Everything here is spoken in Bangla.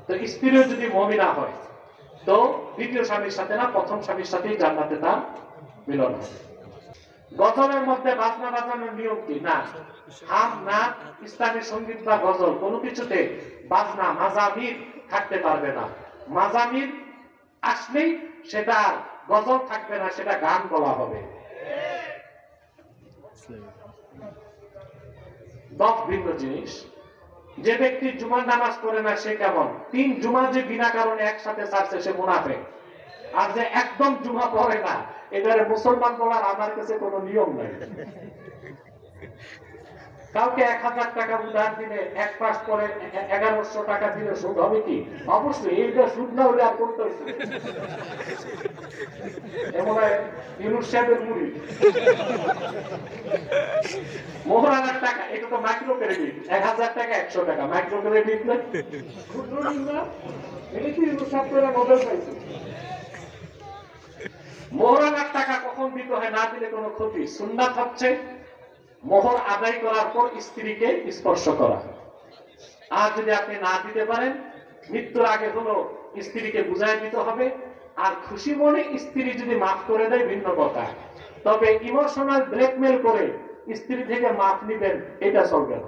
তো স্ত্রীও যদি মুমিনা হয় তো দ্বিতীয় স্বামীর সাথে না, প্রথম স্বামীর সাথেই জান্নাতে তার মিলন হবে। গজলের মধ্যে বাজনা বাজানোর নিয়ম কি? না, হাম নাচ, ইসলামী সঙ্গীত বা গজল কোনো কিছুতে বাজনা মাজামির থাকতে পারবে না। মাজামির আসলেই সেটা গজল থাকবে না, সেটা গান বলা হবে। দশ ভিন্ন জিনিস। যে ব্যক্তি জুমার নামাজ পড়ে না সে কেমন? 3 জুমা যে বিনা কারণে একসাথে ছাড়ছে সে মুনাফিক। আর যে একদম জুমা পড়ে না, এবারে মুসলমান বলার আমার কাছে কোনো নিয়ম নাই। কাউকে 1000 টাকা উধার দিলে এক মাস পরে 1100 টাকা দিলে সুদ হবে কি? অবশ্যই। এইটা সুদ না হলে আর করতে হচ্ছে এমন ইউনুস সাহেবের মুড়ি মোহরানার টাকা, এটা তো মাইক্রো ক্রেডিট। 1000 টাকা 100 টাকা মাইক্রো ক্রেডিট না, ক্ষুদ্র ঋণ না। এটা কি ইউনুস সাহেব করে নোবেল পাইছে? মোহরানার টাকা কখন দিতে হয়? না দিলে কোনো ক্ষতি। সুন্নাত হচ্ছে মোহর আদায় করার পর স্ত্রীকে স্পর্শ করা। আর যদি আপনি না দিতে পারেন, মৃত্যুর আগে হলো স্ত্রীকে বুঝাই দিতে হবে। আর খুশি মনে স্ত্রী যদি মাফ করে দেয় ভিন্ন কথা, তবে ইমোশনাল ব্ল্যাকমেল করে স্ত্রী থেকে মাফ নিবেন এটা চলবে না।